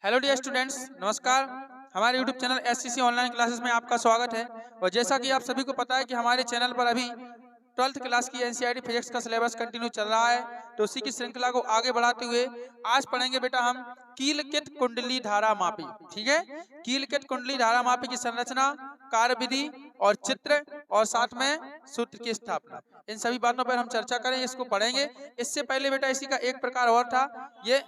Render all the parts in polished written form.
Hello dear students, नमस्कार। हमारे YouTube channel SCC online classes में आपका स्वागत है। और जैसा कि आप सभी को पता है कि हमारे चैनल पर अभी 12th क्लास की एनसीईआरटी फिजिक्स का सिलेबस कंटिन्यू चल रहा है, तो उसी की श्रृंखला को आगे बढ़ाते हुए आज पढ़ेंगे बेटा हम कीलकित कुंडली धारा मापी। ठीक है, कीलकित कुंडली धारा मापी की संरचना, कार्यविधि और चित्र और साथ में सूत्र की स्थापना, इन सभी बातों पर हम चर्चा करें, इसको पढ़ेंगे। इससे पहले बेटा इसी का एक प्रकार और था, ये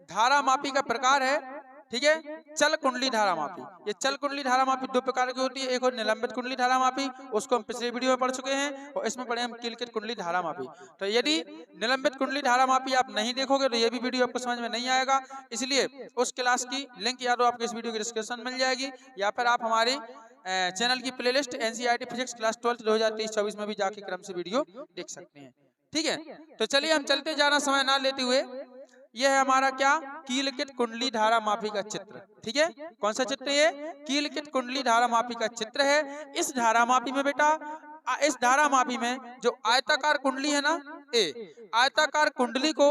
धारा मापी का प्रकार है। ठीक है, चल कुंडली धारा मापी। ये चल कुंडली धारा मापी दो प्रकार की होती है, एक और निलंबित कुंडली धारा मापी, उसको हम पिछले वीडियो में पढ़ चुके हैं, और इसमें पढ़े हम कीलकित कुंडली धारा मापी। तो यदि निलंबित कुंडली धारा मापी आप नहीं देखोगे तो ये भी वीडियो आपको समझ में नहीं आएगा, इसलिए उस क्लास की लिंक या तो आपको इस वीडियो की डिस्क्रिप्शन मिल जाएगी, या फिर आप हमारे चैनल की प्लेलिस्ट एनसीईआरटी फिजिक्स क्लास 12 2023-24 में भी जाके क्रम से वीडियो देख सकते हैं। ठीक है, तो चलिए हम चलते, जाना समय ना लेते हुए, यह है हमारा क्या, कीलकित कुंडली धारा मापी का चित्र। ठीक है, कौन सा चित्र ये, कीलकित कुंडली धारा मापी का चित्र है। इस धारा मापी में बेटा, इस धारा मापी में जो आयताकार कुंडली है ना, आयताकार कुंडली को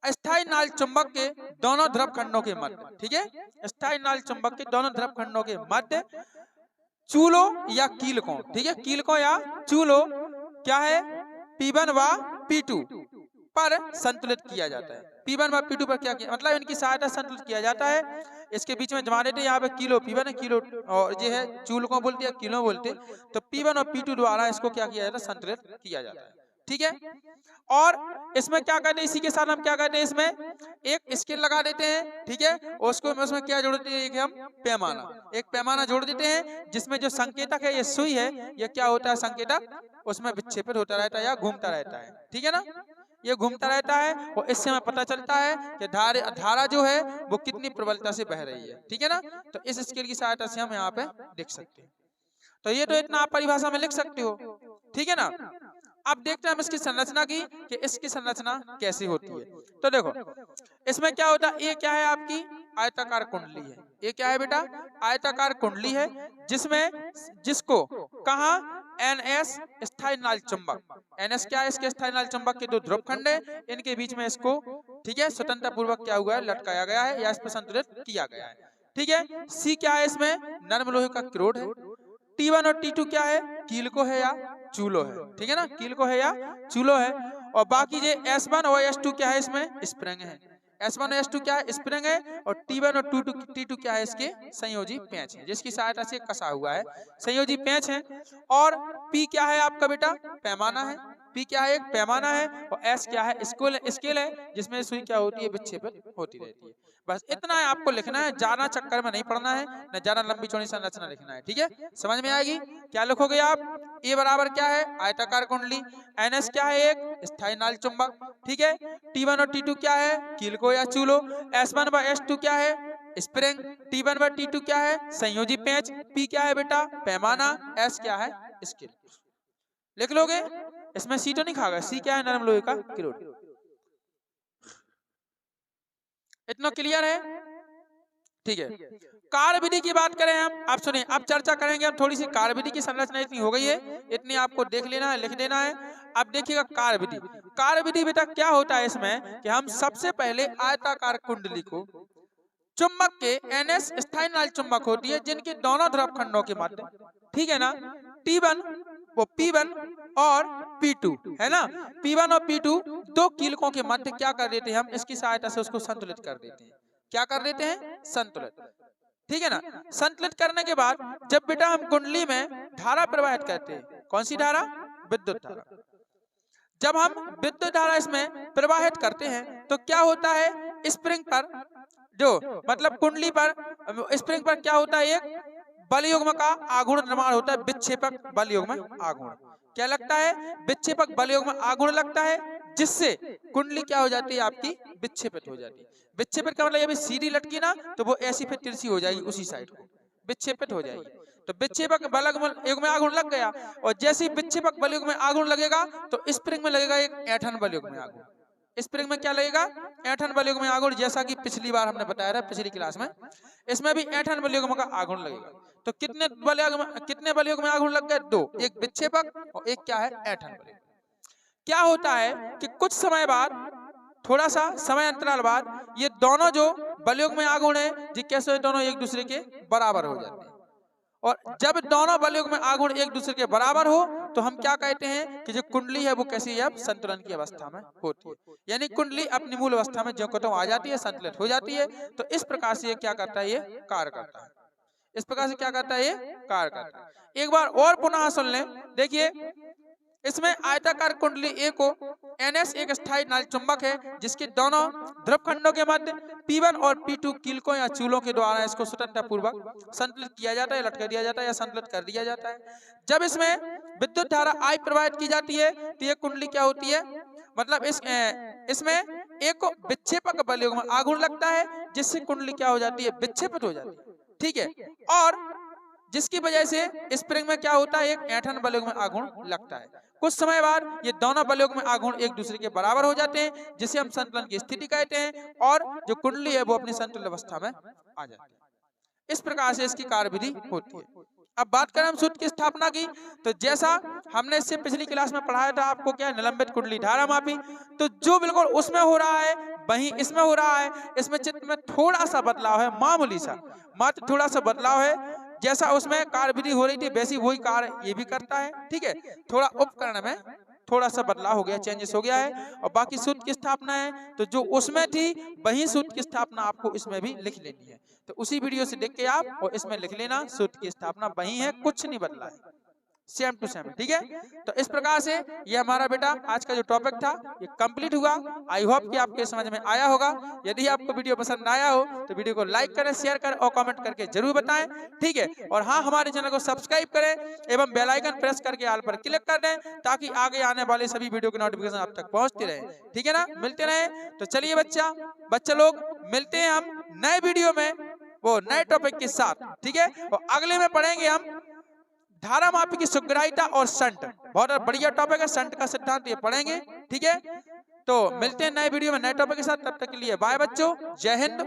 स्थायी नाल चुंबक के दोनों ध्रुव खंडों के मध्य, ठीक है, स्थायी नाल चुंबक के दोनों ध्रुव खंडों के मध्य चूलों या कीलकों, ठीक है, कीलकों या चूलों क्या है, P1 व P2 पर संतुलित किया जाता है। P1 व P2 पर क्या किया, मतलब इनकी सहायता संतुलित किया जाता है। इसके बीच में जमा देते हैं, यहाँ पे किलो P1 है, किलो और ये है चूलकों बोलते हैं, किलो बोलते, तो P1 और P2 द्वारा इसको क्या किया जाता है, संतुलित किया जाता है। ठीक है, और इसमें क्या करते हैं, इसी के साथ हम क्या करते हैं, इसमें एक स्केल लगा देते हैं। ठीक है, और उसको उसमें क्या जोड़ते हैं, एक हम पैमाना, एक पैमाना जोड़ देते हैं, जिसमें जो संकेतक है, ये सुई है, ये क्या होता है संकेतक, उसमें विक्षेपित होता रहता है या घूमता रहता है। ठीक है ना, ये घूमता रहता है, और इससे हमें पता चलता है कि धारा जो है वो कितनी प्रबलता से बह रही है। ठीक है ना, तो इस स्केल की सहायता से हम यहाँ पे देख सकते हैं। तो ये तो इतना आप परिभाषा में लिख सकते हो। ठीक है ना, अब देखते हैं हम इसकी संरचना की, कि इसकी संरचना कैसी होती है। तो देखो इसमें क्या होता है, ये क्या है आपकी आयताकार कुंडली है। ये क्या है बेटा, आयताकार कुंडली है, जिसमें जिसको कहा NS स्थायी नाल चुंबक, NS क्या है, इसके स्थायी नाल चुंबक के दो ध्रुव खंड है, इनके बीच में इसको, ठीक है, स्वतंत्रता पूर्वक क्या हुआ है, लटकाया गया है या इस पर संतुलित किया गया है। ठीक है, C क्या है, इसमें नर्म लोहे का क्रोड है। T1 और T2 क्या है, कीलको है या चूलो है। ठीक है ना, कीलको है या चूलो है। और बाकी ये S1 और S2 क्या है, इसमें स्प्रिंग है। S1 और S2 क्या है, स्प्रिंग है। और T1 और T2 क्या है, इसके संयोजी पेंच है, जिसकी सहायता से कसा हुआ है, संयोजी पेंच है। और P क्या है आपका बेटा, पैमाना है। P क्या है, एक पैमाना है। और S क्या है, स्केल है, जिसमें सुई क्या होती है, विक्षेपित होती रहती है। बस इतना है आपको लिखना है, ज्यादा चक्कर में नहीं पढ़ना है, न ज्यादा लंबी चौड़ी संरचना लिखना है। ठीक है, समझ में आएगी। क्या लिखोगे आप, ए बराबर क्या है, आयताकार कुंडली, NS क्या है, एक स्थायी नाल चुंबक। ठीक है, T1 और T2 क्या है, कीलको या चूलो। S1 व S2 क्या है, स्प्रिंग। T1 व T2 क्या है, संयोजी पेंच। P क्या है बेटा, पैमाना। S क्या है, स्केल। लिख लोगे, इसमें C तो नहीं खागा, C क्या है, नरम लोहे का क्रोड। इतना क्लियर है। ठीक है, कार्यविधि की बात करें हम, आप सुनिए, अब चर्चा करेंगे हम थोड़ी सी कार्यविधि की संरचना इतनी हो गई है, इतनी आपको देख लेना है, लिख देना है। अब देखिएगा कार्यविधि, कार्यविधि बेटा क्या होता है इसमें, कि हम सबसे पहले आयताकार कुंडली को चुंबक के NS स्थायी नाल चुंबक होती है, जिनके दोनों ध्रुव खंडों के मध्य, ठीक है ना, T1 वो P1 और P2 है ना, P1 और P2 दो कीलकों के मध्य क्या कर देते हैं हम, इसकी सहायता से उसको संतुलित कर देते हैं। क्या कर देते हैं, संतुलित। ठीक है ना, संतुलित करने के बाद जब बेटा हम कुंडली में धारा प्रवाहित करते हैं, कौन सी धारा, विद्युत धारा, जब हम विद्युत धारा इसमें प्रवाहित करते हैं तो क्या होता है, स्प्रिंग पर जो मतलब कुंडली पर स्प्रिंग पर क्या होता है, एक बल युग्म का आघूर्ण निर्माण होता है, विक्षेपक बल युग्म आघूर्ण। क्या लगता है, विक्षेपक बल युग्म आघूर्ण लगता है, जिससे कुंडली क्या हो जाती है आपकी, विक्षेपित हो जाती है। विक्षेपित का मतलब ये भी सीधी लटकी ना, तो वो ऐसी फिर तिरछी हो जाएगी, उसी साइड को विक्षेपित हो जाएगी। तो विक्षेपक बल युग्म आघूर्ण लग गया, और जैसे ही विक्षेपक बल युग्म आघूर्ण लगेगा तो स्प्रिंग में लगेगा एक ऐंठन बल युग्म आघूर्ण। स्प्रिंग में क्या लगेगा, ऐंठन बल युग्म आघूर्ण, जैसा कि पिछली बार हमने बताया था पिछली क्लास में, इसमें भी ऐंठन बल युग्म का आघूर्ण लगेगा। तो कितने बल युग्म आघूर्ण लग गए, दो, एक विक्षेपक और एक क्या है, ऐंठन बल युग्म। क्या होता है कि कुछ समय बाद थोड़ा सा समय अंतराल बाद ये दोनों जो बलयुग में आगुण है जी कैसे दोनों एक दूसरे के बराबर हो जाते हैं। और जब दोनों बलयुग में आगुण एक दूसरे के बराबर हो तो हम क्या कहते हैं कि जो कुंडली है वो कैसी है, अब संतुलन की अवस्था में होती है, यानी कुंडली अपनी मूल अवस्था में जो को आ जाती है, संतुलित हो जाती है। तो इस प्रकार से ये क्या करता है, ये कार्य करता है। इस प्रकार से क्या करता है, ये कार्य करता है। एक बार और पुनः सुन लें, देखिए इसमें आयताकार कुंडली ए को NS एक स्थायी नाली चुंबक है जिसके दोनों ध्रुव खंडों के मध्य P1 और P2 कीलकों या चूलों के द्वारा इसको स्वतंत्रता पूर्वक संतुलित किया जाता है, लटका दिया जाता है या संतुलित कर दिया जाता है। जब इसमें विद्युत धारा I प्रवाहित की जाती है तो ये कुंडली क्या होती है, मतलब इसमें एक को विक्षेपक बलयुग में आघूर्ण लगता है जिससे कुंडली क्या हो जाती है, विक्षेपित हो जाती है, ठीक है। और जिसकी वजह से स्प्रिंग में क्या होता है, एक ऐंठन बलयुग में आघूर्ण लगता है। कुछ समय बाद ये दोनों बलयुग में आघूर्ण एक दूसरे के बराबर हो जाते हैं जिसे हम संतुलन की स्थिति कहते हैं और जो कुंडली है वो अपनी संतुलित अवस्था में आ जाती है। इस प्रकार से इसकी कार्यविधि होती है। अब बात करें हम सूत्र की स्थापना की, तो जैसा हमने इससे पिछली क्लास में पढ़ाया था आपको, क्या निलंबित कुंडली धारा मापी, तो जो बिल्कुल उसमें हो रहा है वही इसमें हो रहा है। इसमें चित्र में थोड़ा सा बदलाव है, मामूली सा, मात्र थोड़ा सा बदलाव है। जैसा उसमें कार्यविधि हो रही थी वैसी वही कार्य ये भी करता है, ठीक है। थोड़ा उपकरण में थोड़ा सा बदलाव हो गया, चेंजेस हो गया है। और बाकी सूत्र की स्थापना है तो जो उसमें थी वही सूत्र की स्थापना आपको इसमें भी लिख लेनी है। तो उसी वीडियो से देख के आप और इसमें लिख लेना, सूत्र की स्थापना वही है, कुछ नहीं बदला है, सेम टू सेम, ठीक है। तो इस प्रकार से ये हमारा बेटा आज का जो टॉपिक था ये कंप्लीट हुआ। आई होप कि आपके समझ में आया होगा। यदि आपको वीडियो पसंद आया हो तो वीडियो को लाइक करें, शेयर करें और कमेंट करके जरूर बताएं, ठीक है। और हाँ, हमारे चैनल को सब्सक्राइब करें एवं बेल आइकन प्रेस करके ऑल पर क्लिक कर दें ताकि आगे आने वाले सभी वीडियो की नोटिफिकेशन आप तक पहुंचती रहे, ठीक है ना। मिलते रहे। तो चलिए बच्चा लोग मिलते हैं हम नए वीडियो में वो नए टॉपिक के साथ, ठीक है। और अगले में पढ़ेंगे हम धारा मापी की सुग्राह्यता और संट, बहुत बढ़िया टॉपिक है, संट का सिद्धांत ये पढ़ेंगे, ठीक है। तो मिलते हैं नए वीडियो में नए टॉपिक के साथ, तब तक के लिए बाय बच्चों, जय हिंद।